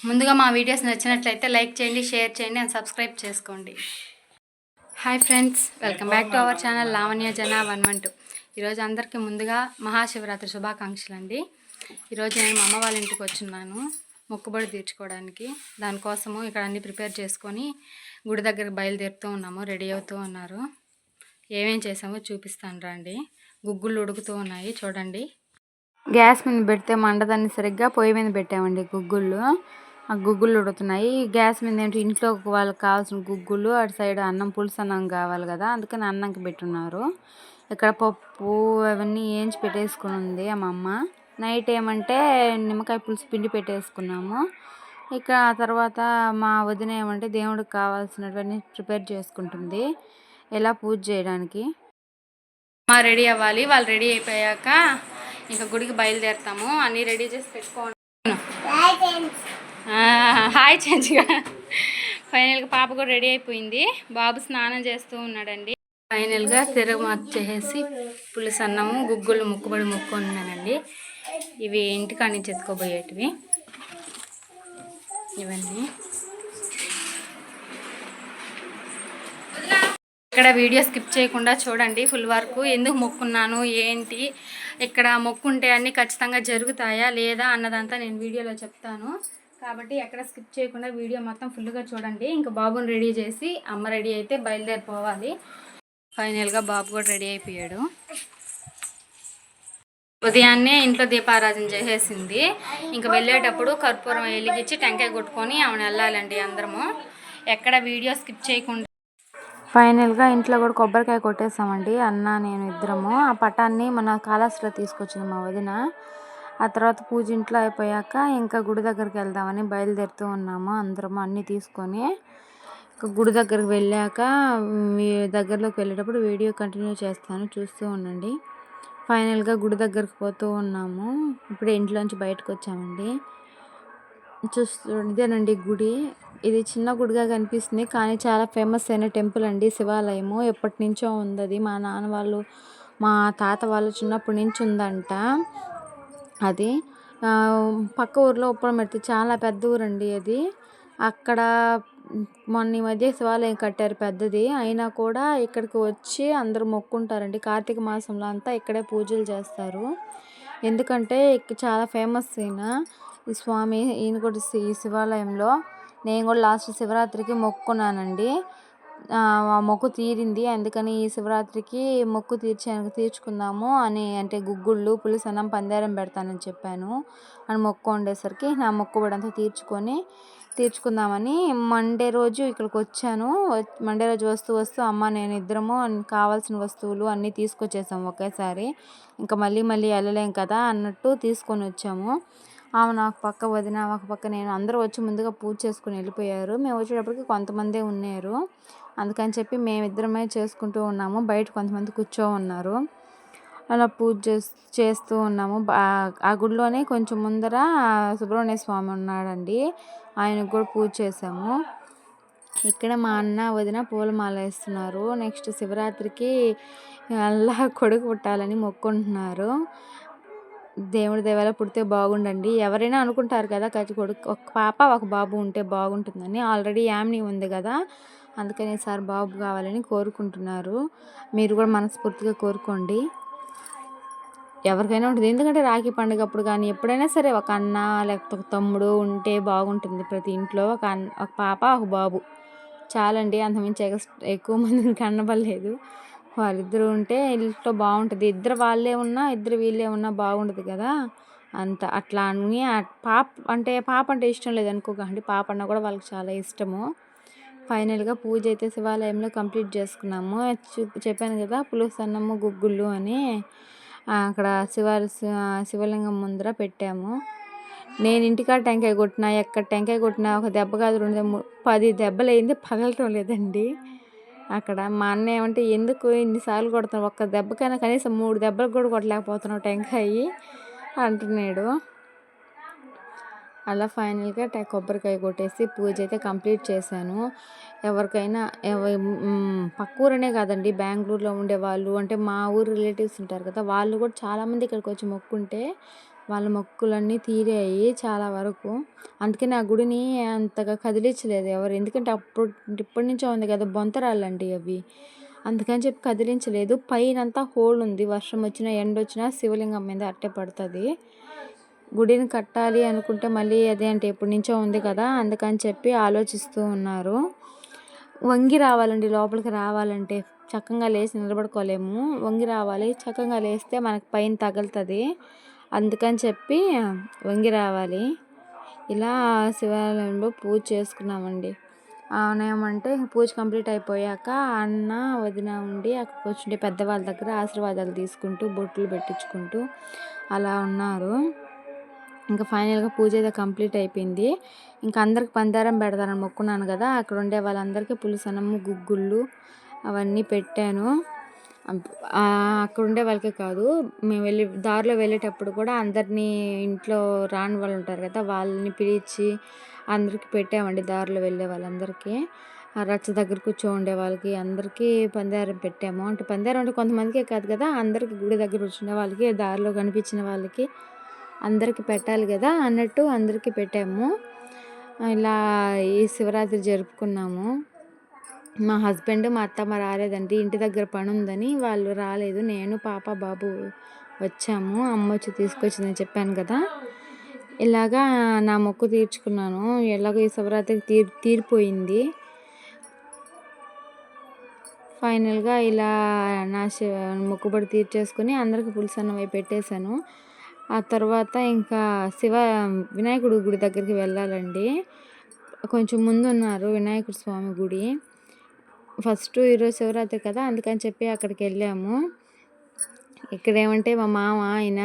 ముందుగా మా వీడియోస్ నచ్చినట్లయితే లైక్ చేయండి, షేర్ చేయండి అండ్ సబ్స్క్రైబ్ చేసుకోండి. Hi friends, welcome back to our channel Lavanya జన 112. ఈరోజు అందరికీ ముందుగా మహాశివరాత్రి శుభాకాంక్షలు అండి. ఈరోజు నేను మా అమ్మ వాళ్ళ ఇంటికి వచ్చున్నాను మొక్కుబడి తీర్చుకోవడానికి. దానికోసము ఇక్కడ అన్నీ ప్రిపేర్ చేసుకొని గుడి దగ్గరికి బయలుదేరుతూ ఉన్నాము. రెడీ అవుతూ ఉన్నారు. ఏమేం చేసామో చూపిస్తాను రండి. గుగ్గులు ఉడుకుతూ ఉన్నాయి చూడండి. గ్యాస్ మీద పెడితే మండదాన్ని సరిగ్గా పొయ్యి మీద పెట్టామండి గుగ్గుళ్ళు. ఆ గుగ్గులు ఉడుకుతున్నాయి. గ్యాస్ మీద ఏంటి ఇంట్లో వాళ్ళకి కావాల్సిన గుగ్గులు, అటు సైడ్ అన్నం పులుసు అన్నం కావాలి కదా, అందుకని అన్నంకి పెట్టున్నారు. ఇక్కడ పప్పు అవన్నీ వేయించి పెట్టేసుకుని ఉంది మా అమ్మ. నైట్ ఏమంటే నిమ్మకాయ పులుసు పిండి పెట్టేసుకున్నాము. ఇక ఆ తర్వాత మా వదిన ఏమంటే దేవుడికి కావాల్సినవన్నీ ప్రిపేర్ చేసుకుంటుంది ఎలా పూజ చేయడానికి. మా రెడీ అవ్వాలి. వాళ్ళు రెడీ అయిపోయాక ఇంకా గుడికి బయలుదేరుతాము. అన్నీ రెడీ చేసి పెట్టుకోండి. హాయ్ చెంచిగా. ఫైనల్గా పాప కూడా రెడీ అయిపోయింది. బాబు స్నానం చేస్తూ ఉన్నాడండి. ఫైనల్గా తిరగమాత చేసి పులుసు అన్నము గుగ్గులు ముక్కుబడి ముక్కున్నానండి. ఇవి ఇంటికాడ నుంచి ఎత్తుకోబోయేటివి ఇవన్నీ. ఇక్కడ వీడియో స్కిప్ చేయకుండా చూడండి ఫుల్ వరకు. ఎందుకు మొక్కున్నాను ఏంటి, ఇక్కడ మొక్కుంటే అన్నీ ఖచ్చితంగా జరుగుతాయా లేదా అన్నదంతా నేను వీడియోలో చెప్తాను. కాబట్టి ఎక్కడ స్కిప్ చేయకుండా వీడియో మొత్తం ఫుల్గా చూడండి. ఇంకా బాబుని రెడీ చేసి అమ్మ రెడీ అయితే బయలుదేరిపోవాలి. ఫైనల్గా బాబు కూడా రెడీ అయిపోయాడు. ఉదయాన్నే ఇంట్లో దీపారాధన చేసేసింది. ఇంకా వెళ్ళేటప్పుడు కర్పూరం వెలిగించి టెంకాయ కొట్టుకొని ఆమెను వెళ్ళాలండి అందరము. ఎక్కడ వీడియో స్కిప్ చేయకుండా. ఫైనల్గా ఇంట్లో కూడా కొబ్బరికాయ కొట్టేసామండి అన్న నేను ఇద్దరము. ఆ పటాన్ని మన కాళహస్తిలో తీసుకొచ్చింది మా వదిన. ఆ తర్వాత పూజ ఇంట్లో అయిపోయాక ఇంకా గుడి దగ్గరికి వెళ్దామని బయలుదేరుతూ ఉన్నాము అందరము అన్నీ తీసుకొని. గుడి దగ్గరికి వెళ్ళాక మీ దగ్గరలోకి వెళ్ళేటప్పుడు వీడియో కంటిన్యూ చేస్తాను, చూస్తూ ఉండండి. ఫైనల్గా గుడి దగ్గరికి పోతూ ఉన్నాము. ఇప్పుడు ఇంట్లోంచి బయటకు వచ్చామండి. ఇదేనండి గుడి. ఇది చిన్న గుడిగా కనిపిస్తుంది కానీ చాలా ఫేమస్ అయిన టెంపుల్ అండి, శివాలయము. ఎప్పటి నుంచో ఉంది అది. మా నాన్న వాళ్ళు మా తాత వాళ్ళు చిన్నప్పటి నుంచి ఉందంట అది. పక్క ఊర్లో ఉప్పలమర్తి చాలా పెద్ద ఊరండి అది. అక్కడ మొన్న ఈ మధ్య శివాలయం కట్టారు పెద్దది. అయినా కూడా ఇక్కడికి వచ్చి అందరూ మొక్కుంటారండి. కార్తీక మాసంలో అంతా ఇక్కడే పూజలు చేస్తారు. ఎందుకంటే చాలా ఫేమస్ ఈ స్వామి. ఈయన కూడా ఈ శివాలయంలో నేను కూడా లాస్ట్ శివరాత్రికి మొక్కున్నానండి. ఆ మొక్కు తీరింది. అందుకని ఈ శివరాత్రికి మొక్కు తీర్చుకుందాము అని, అంటే గుగ్గుళ్ళు పులుసు అన్నం పందేరం పెడతానని చెప్పాను అని మొక్కు ఉండేసరికి నా మొక్కుబడి అంతా తీర్చుకుందామని మండే రోజు ఇక్కడికి వచ్చాను. మండే రోజు వస్తూ అమ్మ నేను ఇద్దరము కావాల్సిన వస్తువులు అన్నీ తీసుకొచ్చేసాము ఒకేసారి. ఇంకా మళ్ళీ వెళ్ళలేం కదా అన్నట్టు తీసుకొని వచ్చాము. ఆమె నాకు పక్క వదిన, ఒక పక్క నేను, అందరూ వచ్చి ముందుగా పూజ చేసుకుని వెళ్ళిపోయారు. మేము వచ్చేటప్పటికి కొంతమందే ఉన్నారు. అందుకని చెప్పి మేమిద్దరమే చేసుకుంటూ ఉన్నాము. బయట కొంతమంది ఉన్నారు. అలా పూజ చేస్తూ ఉన్నాము. ఆ గుడిలోనే కొంచెం ముందర సుబ్రహ్మణ్య స్వామి ఉన్నాడండి, ఆయనకు కూడా పూజ చేసాము. ఇక్కడ మా అన్న వదిన పూలమాల వేస్తున్నారు. నెక్స్ట్ శివరాత్రికి అల్లా కొడుకు పుట్టాలని మొక్కుంటున్నారు. దేవుడి దేవాల పుడితే బాగుండండి. ఎవరైనా అనుకుంటారు కదా కొడుకు, ఒక పాప ఒక బాబు ఉంటే బాగుంటుందని. ఆల్రెడీ యామిని ఉంది కదా, అందుకని ఈసారి బాబు కావాలని కోరుకుంటున్నారు. మీరు కూడా మనస్ఫూర్తిగా కోరుకోండి. ఎవరికైనా ఉంటుంది. ఎందుకంటే రాఖీ పండుగ అప్పుడు కానీ ఎప్పుడైనా సరే ఒక అన్న లేకపోతే ఒక తమ్ముడు ఉంటే బాగుంటుంది. ప్రతి ఇంట్లో ఒక పాప ఒక బాబు చాలండి. అంతమించి ఎక్కువ మందిని కనబడలేదు. వాళ్ళిద్దరూ ఉంటే ఇంట్లో బాగుంటుంది. ఇద్దరు వాళ్ళే ఉన్నా ఇద్దరు వీళ్ళే ఉన్నా బాగుంటుంది కదా, అంత అట్లా అని. పాప అంటే ఇష్టం లేదనుకోకండి, పాప అన్న కూడా వాళ్ళకి చాలా ఇష్టము. ఫైనల్గా పూజ అయితే శివాలయంలో కంప్లీట్ చేసుకున్నాము. చెప్పాను కదా పులుసు అన్నము గుగ్గుళ్ళు అని. అక్కడ శివలింగం ముందర పెట్టాము. నేను ఇంటికాడ టెంకాయ కొట్టినా, ఎక్కడ టెంకాయ కొట్టినా ఒక దెబ్బ కాదు 10 దెబ్బలు అయింది, పగలటం లేదండి. అక్కడ మా అన్న ఏమంటే ఎందుకు ఇన్నిసార్లు కొడుతున్నావు, ఒక్క దెబ్బకైనా కనీసం 3 దెబ్బలు కూడా కొట్టలేకపోతున్నావు టెంకాయ అంటున్నాడు. అలా ఫైనల్గా కొబ్బరికాయ కొట్టేసి పూజ అయితే కంప్లీట్ చేశాను. ఎవరికైనా పక్క ఊరనే కాదండి, బెంగళూరులో ఉండేవాళ్ళు, అంటే మా ఊరు రిలేటివ్స్ ఉంటారు కదా, వాళ్ళు కూడా చాలామంది ఇక్కడికి వచ్చి మొక్కుంటే వాళ్ళ మొక్కులన్నీ తీరాయి చాలా వరకు. అందుకని ఆ గుడిని అంతగా కదిలించలేదు ఎవరు. ఎందుకంటే ఇప్పటి నుంచో ఉంది కదా, బొంతరాళ్ళండి అవి. అందుకని చెప్పి కదిలించలేదు. పైనంతా హోల్ ఉంది. వర్షం వచ్చినా ఎండొచ్చినా శివలింగం మీద అట్టే పడుతుంది. గుడిని కట్టాలి అనుకుంటే మళ్ళీ అదే అంటే ఎప్పటి నుంచో ఉంది కదా, అందుకని చెప్పి ఆలోచిస్తూ ఉన్నారు. వంగి రావాలండి లోపలికి రావాలంటే. చక్కగా లేచి నిలబడుకోలేము, వంగి రావాలి. చక్కగా లేస్తే మనకు పైన తగులుతుంది. అందుకని చెప్పి వంగి రావాలి. ఇలా శివాలయంలో పూజ చేసుకున్నామండి. ఏమంటే పూజ కంప్లీట్ అయిపోయాక అన్న వదిన ఉండి అక్కడికి వచ్చిండే పెద్దవాళ్ళ దగ్గర ఆశీర్వాదాలు తీసుకుంటూ బొట్లు పెట్టించుకుంటూ అలా ఉన్నారు. ఇంకా ఫైనల్గా పూజ అయితే కంప్లీట్ అయిపోయింది. ఇంకా అందరికి పందారం పెడతారని మొక్కున్నాను కదా, అక్కడ ఉండే వాళ్ళందరికీ పులుసన్నము గుగ్గుళ్ళు అవన్నీ పెట్టాను. అక్కడ ఉండే వాళ్ళకే కాదు, మేము దారిలో వెళ్ళేటప్పుడు కూడా అందరినీ, ఇంట్లో రాని వాళ్ళు ఉంటారు కదా వాళ్ళని పిలిచి అందరికి పెట్టామండి. దారిలో వెళ్ళే వాళ్ళందరికీ, ఆ రచ్చ దగ్గర కూర్చోండే వాళ్ళకి అందరికీ పందారం పెట్టాము. అంటే పందారం అంటే కొంతమందికే కాదు కదా, అందరికి గుడి దగ్గర కూర్చునే వాళ్ళకి, దారిలో కనిపించిన వాళ్ళకి అందరికీ పెట్టాలి కదా అన్నట్టు అందరికీ పెట్టాము. ఇలా ఈ శివరాత్రి జరుపుకున్నాము. మా హస్బెండ్ మా అత్తమ్మ రాలేదండి, ఇంటి దగ్గర పని ఉందని వాళ్ళు రాలేదు. నేను పాప బాబు వచ్చాము. అమ్మ వచ్చి తీసుకొచ్చిందని చెప్పాను కదా. ఇలాగా నా మొక్కు తీర్చుకున్నాను. ఎలాగో ఈ శివరాత్రికి తీరిపోయింది. ఫైనల్గా ఇలా నా మొక్కుబడి తీర్చేసుకుని అందరికి పులుసన్నం అవి పెట్టేశాను. ఆ తర్వాత ఇంకా వినాయకుడి గుడి దగ్గరికి వెళ్ళాలండి. కొంచెం ముందు ఉన్నారు వినాయకుడి స్వామి గుడి. ఫస్ట్ ఈరోజు శివరాత్రి కదా, అందుకని చెప్పి అక్కడికి వెళ్ళాము. ఇక్కడ ఏమంటే మా మామ ఆయన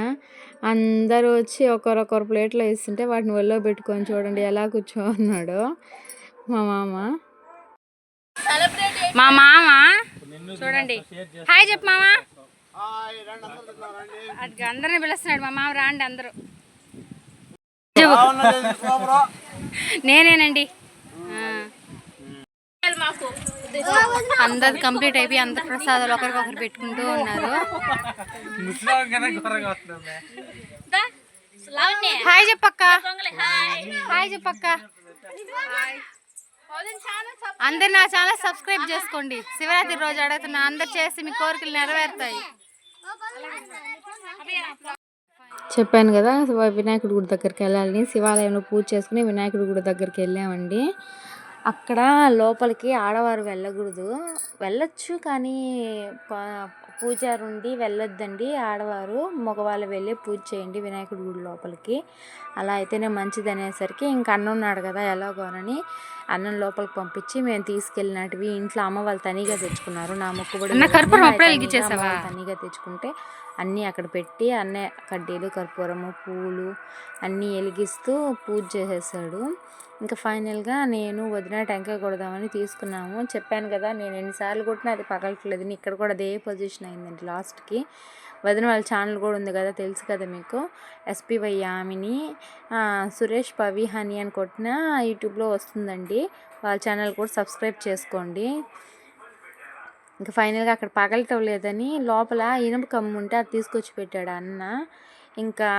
అందరూ వచ్చి ఒకరొకరు ప్లేట్లో ఇస్తుంటే వాటిని ఒళ్ళో పెట్టుకొని చూడండి ఎలా కూర్చోన్నాడో మా మామ. చూడండి, హాయ్ చెప్పు మామ. అందరిని పిలుస్తున్నాడు మా మామ, రాండి అందరూ. నేనేనండి. అందరు కంప్లీట్ అయిపోయి అందరు ప్రసాదాలు ఒకరికొకరు పెట్టుకుంటూ ఉన్నారు. హాయ్ చెప్పక్క, హాయ్ చెప్పక్క. అందరు నా ఛానల్ సబ్స్క్రైబ్ చేసుకోండి. శివరాత్రి రోజు అడుగుతున్నా, అందరు చేసి మీ కోరికలు నెరవేరుతాయి. చెప్పాను కదా వినాయకుడి గుడి దగ్గరికి వెళ్ళాలని. శివాలయంలో పూజ చేసుకుని వినాయకుడి గుడి దగ్గరికి వెళ్ళామండి. అక్కడ లోపలికి ఆడవారు వెళ్ళకూడదు, వెళ్ళొచ్చు కానీ పూజారి ఉండి వెళ్ళొద్దండి. ఆడవారు మగవాళ్ళు వెళ్ళి పూజ చేయండి వినాయకుడి గుడి లోపలికి, అలా అయితేనే మంచిది అనేసరికి ఇంకా అన్న ఉన్నాడు కదా ఎలాగోనని అన్నం లోపలికి పంపించి మేము తీసుకెళ్ళినటివి ఇంట్లో అమ్మ వాళ్ళు తనీగా తెచ్చుకున్నారు. నా మొక్కుబడి తనీగా తెచ్చుకుంటే అన్నీ అక్కడ పెట్టి అన్నే కడ్డీలు కర్పూరము పూలు అన్నీ వెలిగిస్తూ పూజ చేసేసాడు. ఇంకా ఫైనల్గా నేను వదిన టెంకాయ కొడదామని తీసుకున్నాము. చెప్పాను కదా నేను ఎన్నిసార్లు కొట్టినా అది పగలట్లేదు. ఇక్కడ కూడా అదే పొజిషన్ అయిందండి. లాస్ట్కి వదిన వాళ్ళ ఛానల్ కూడా ఉంది కదా, తెలుసు కదా మీకు, ఎస్పీవై యామిని సురేష్ పవి హనీ అని కొట్టినా యూట్యూబ్లో వస్తుందండి. వాళ్ళ ఛానల్ కూడా సబ్స్క్రైబ్ చేసుకోండి. ఇంకా ఫైనల్గా అక్కడ పగలటం లేదని లోపల ఇనుప కమ్ము ఉంటే అది తీసుకొచ్చి పెట్టాడు అన్న. ఇంకా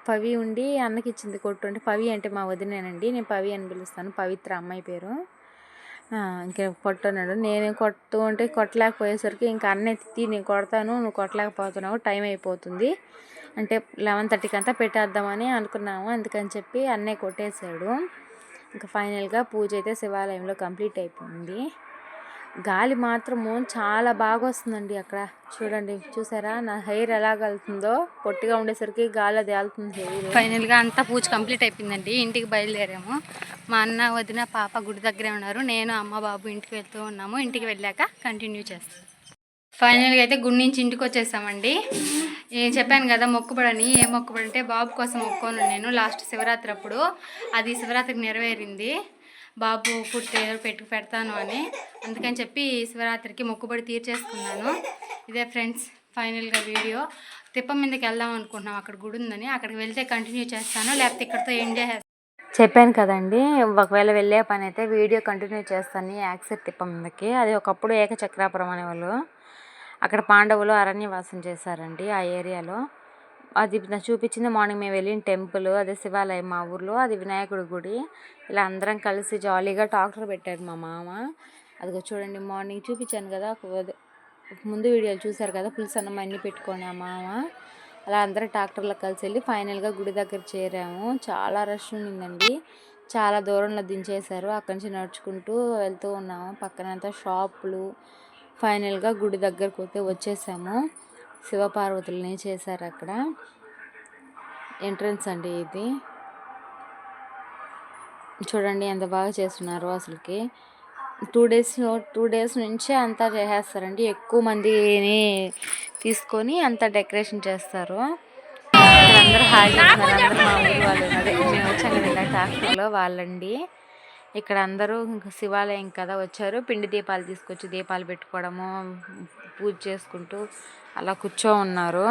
పవి ఉండి అన్నకి ఇచ్చింది కొట్టు అంటే, పవి అంటే మా వదినేనండి, నేను పవి అని పిలుస్తాను, పవిత్ర అమ్మాయి పేరు. ఇంకా కొట్టున్నాడు. నేను కొట్టు అంటే కొట్టలేకపోయేసరికి ఇంకా అన్న ఎత్తి నేను కొడతాను నువ్వు కొట్టలేకపోతున్నావు టైం అయిపోతుంది అంటే 11:30కి అంతా పెట్టేద్దామని అనుకున్నాము. అందుకని చెప్పి అన్నయ్య కొట్టేశాడు. ఇంకా ఫైనల్గా పూజ అయితే శివాలయంలో కంప్లీట్ అయిపోయింది. గాలి మాత్రము చాలా బాగా వస్తుందండి అక్కడ. చూడండి, చూసారా నా హెయిర్ ఎలా వెళ్తుందో, పొట్టిగా ఉండేసరికి గాలి అది వెళ్తుంది హెయిర్. ఫైనల్గా అంతా పూజ కంప్లీట్ అయిపోయిందండి. ఇంటికి బయలుదేరాము. మా అన్న వదిన పాప గుడి దగ్గరే ఉన్నారు. నేను అమ్మ బాబు ఇంటికి వెళ్తూ ఉన్నాము. ఇంటికి వెళ్ళాక కంటిన్యూ చేస్తాం. ఫైనల్గా అయితే గుడి నుంచి ఇంటికి వచ్చేసామండి. నేను చెప్పాను కదా మొక్కుబడని. ఏ మొక్కుబడి అంటే బాబు కోసం మొక్కుకోను నేను లాస్ట్ శివరాత్రి అప్పుడు. అది శివరాత్రికి నెరవేరింది. బాబు పుట్టి పెడతాను అని, అందుకని చెప్పి శివరాత్రికి మొక్కుబడి తీర్చేసుకున్నాను. ఇదే ఫ్రెండ్స్ ఫైనల్గా వీడియో. తిప్ప మీదకి వెళ్దాం అనుకుంటున్నాం, అక్కడ గుడి ఉందని. అక్కడికి వెళ్తే కంటిన్యూ చేస్తాను, లేకపోతే ఇక్కడితో ఎండ్ చేస్తాను. చెప్పాను కదండి, ఒకవేళ వెళ్ళే పని అయితే వీడియో కంటిన్యూ చేస్తాను. యాక్సెప్ట్ తిప్ప మీదకి, అది ఒకప్పుడు ఏకచక్రాపురం అనేవాళ్ళు. అక్కడ పాండవులు అరణ్యవాసం చేశారండి ఆ ఏరియాలో. అది చూపించింది మార్నింగ్ మేము వెళ్ళిన టెంపుల్, అదే శివాలయం మా ఊర్లో, అది వినాయకుడి గుడి. ఇలా అందరం కలిసి జాలీగా ట్రాక్టర్ పెట్టారు మా మామ. అదిగో చూడండి, మార్నింగ్ చూపించాను కదా, ముందు వీడియోలు చూసారు కదా, పులుసు అన్నం అన్నీ పెట్టుకొని ఆ మామ. అలా అందరం ట్రాక్టర్లో కలిసి వెళ్ళి ఫైనల్గా గుడి దగ్గర చేరాము. చాలా రష్ ఉండిందండి, చాలా దూరంలో దించేశారు. అక్కడి నుంచి నడుచుకుంటూ వెళ్తూ ఉన్నాము, పక్కనంతా షాపులు. ఫైనల్గా గుడి దగ్గరకు అయితే వచ్చేసాము. శివపార్వతులని చేశారు అక్కడ. ఎంట్రన్స్ అండి ఇది, చూడండి ఎంత బాగా చేస్తున్నారు అసలుకి. 2 డేస్ నుంచే అంతా చేసేస్తారండి. ఎక్కువ మందిని తీసుకొని అంతా డెకరేషన్ చేస్తారు. ఇక్కడ అందరూ హాయ్ చెప్తున్నారు, అందరూ మా ఊరు వాళ్ళు, అదే మేము వచ్చాం కదా ట్రాక్టర్లో వాళ్ళండి. ఇక్కడ అందరూ ఇంకా శివాలయం కదా వచ్చారు, పిండి దీపాలు తీసుకొచ్చి దీపాలు పెట్టుకోవడము, పూజ చేసుకుంటూ అలా ఉన్నారు.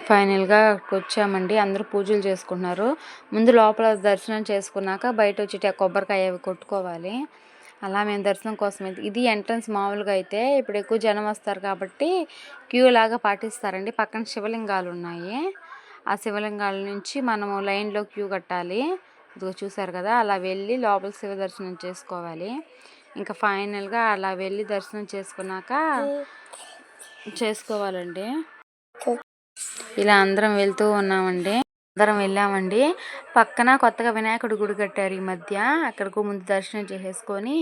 ఫైనల్గా వచ్చామండి, అందరూ పూజలు చేసుకుంటున్నారు. ముందు లోపల దర్శనం చేసుకున్నాక బయట వచ్చి కొబ్బరికాయ అవి కొట్టుకోవాలి. అలా మేము దర్శనం కోసం ఇది ఎంట్రన్స్. మామూలుగా అయితే ఇప్పుడు ఎక్కువ జనం వస్తారు కాబట్టి క్యూ లాగా పాటిస్తారండి. పక్కన శివలింగాలు ఉన్నాయి, ఆ శివలింగాల నుంచి మనము లైన్లో క్యూ కట్టాలి. ఇదిగో చూసారు కదా, అలా వెళ్ళి లోపల శివ దర్శనం చేసుకోవాలి. ఇంకా ఫైనల్గా అలా వెళ్ళి దర్శనం చేసుకున్నాక చేసుకోవాలండి. ఇలా అందరం వెళ్తూ ఉన్నామండి, అందరం వెళ్ళామండి. పక్కన కొత్తగా వినాయకుడి గుడి కట్టారు ఈ మధ్య, అక్కడికి ముందు దర్శనం చేసేసుకొని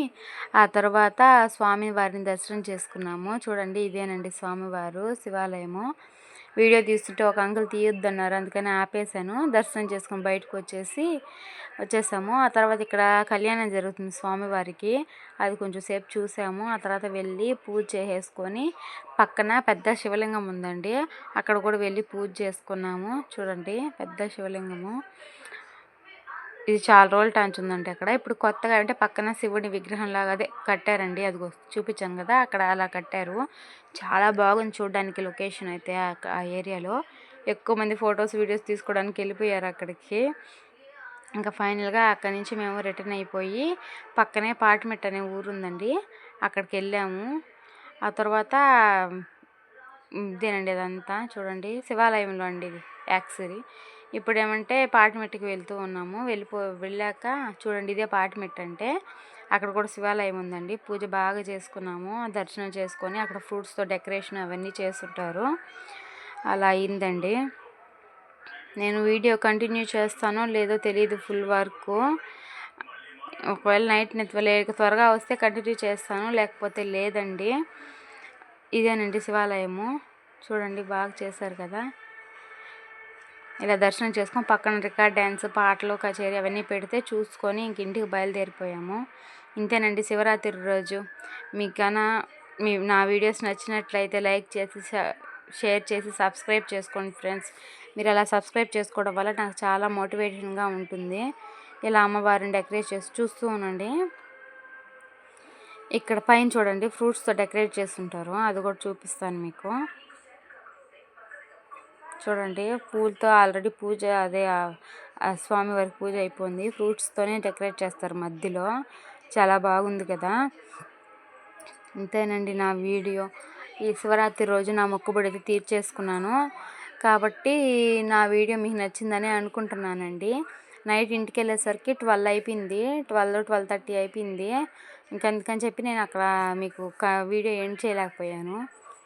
ఆ తర్వాత స్వామి వారిని దర్శనం చేసుకున్నాము. చూడండి, ఇదేనండి స్వామివారు శివాలయము. వీడియో తీస్తుంటే ఒక అంకుల్ తీయొద్దన్నారు, అందుకని ఆపేశాను. దర్శనం చేసుకొని బయటకు వచ్చేసాము. ఆ తర్వాత ఇక్కడ కళ్యాణం జరుగుతుంది స్వామివారికి, అది కొంచెం సేపు చూసాము. ఆ తర్వాత వెళ్ళి పూజ చేసేసుకొని పక్కన పెద్ద శివలింగం ఉందండి, అక్కడ కూడా వెళ్ళి పూజ చేసుకున్నాము. చూడండి, పెద్ద శివలింగము. ఇది చాలా రోజుల టాంచ్ ఉందండి అక్కడ. ఇప్పుడు కొత్తగా అంటే పక్కన శివుడి విగ్రహం లాగా అదే కట్టారండి, అది చూపించాను కదా, అక్కడ అలా కట్టారు. చాలా బాగుంది చూడడానికి లొకేషన్ అయితే. ఆ ఏరియాలో ఎక్కువ మంది ఫొటోస్ వీడియోస్ తీసుకోవడానికి వెళ్ళిపోయారు అక్కడికి. ఇంకా ఫైనల్గా అక్కడి నుంచి మేము రిటర్న్ అయిపోయి పక్కనే పాటిమెట్ట అనే ఊరు ఉందండి, అక్కడికి వెళ్ళాము. ఆ తర్వాత ఇదేనండి అదంతా, చూడండి శివాలయంలో అండి ఇది యాక్చువల్లీ. ఇప్పుడు ఏమంటే పాటిమెట్టుకి వెళ్తూ ఉన్నాము. వెళ్ళాక చూడండి, ఇదే పాటిమెట్టు అంటే. అక్కడ కూడా శివాలయం ఉందండి, పూజ బాగా చేసుకున్నాము. దర్శనం చేసుకొని అక్కడ ఫ్రూట్స్తో డెకరేషన్ అవన్నీ చేస్తుంటారు. అలా అయిందండి. నేను వీడియో కంటిన్యూ చేస్తానో లేదో తెలియదు ఫుల్ వర్క్. ఒకవేళ నైట్ త్వరగా వస్తే కంటిన్యూ చేస్తాను, లేకపోతే లేదండి. ఇదేనండి శివాలయము, చూడండి బాగా చేశారు కదా. ఇలా దర్శనం చేసుకొని పక్కన రికార్డ్ డ్యాన్స్, పాటలు, కచేరీ అవన్నీ పెడితే చూసుకొని ఇంక ఇంటికి బయలుదేరిపోయాము. ఇంతేనండి శివరాత్రి రోజు. మీకు నా వీడియోస్ నచ్చినట్లయితే లైక్ చేసి షేర్ చేసి సబ్స్క్రైబ్ చేసుకోండి ఫ్రెండ్స్. మీరు అలా సబ్స్క్రైబ్ చేసుకోవడం వల్ల నాకు చాలా మోటివేషన్గా ఉంటుంది. ఇలా అమ్మవారిని డెకరేట్ చేసి చూస్తూ ఉండండి. ఇక్కడ పైన చూడండి ఫ్రూట్స్తో డెకరేట్ చేస్తుంటారు, అది కూడా చూపిస్తాను మీకు. చూడండి, పూలతో ఆల్రెడీ పూజ, అదే స్వామివారికి పూజ అయిపోయింది. ఫ్రూట్స్తోనే డెకరేట్ చేస్తారు మధ్యలో, చాలా బాగుంది కదా. ఇంతేనండి నా వీడియో. ఈ శివరాత్రి రోజు నా మొక్కుబడి అయితే తీర్చేసుకున్నాను కాబట్టి నా వీడియో మీకు నచ్చిందని అనుకుంటున్నానండి. నైట్ ఇంటికి వెళ్ళేసరికి 12 అయిపోయింది, 12:30 అయిపోయింది. అందుకని చెప్పి నేను అక్కడ మీకు వీడియో ఎండ్ చేయలేకపోయాను.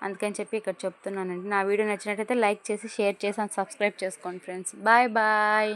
అందుకని చెప్పి ఇక్కడ చెప్తున్నానండి. నా వీడియో నచ్చినట్టయితే లైక్ చేసి షేర్ చేసి సబ్స్క్రైబ్ చేసుకోండి ఫ్రెండ్స్. Bye bye.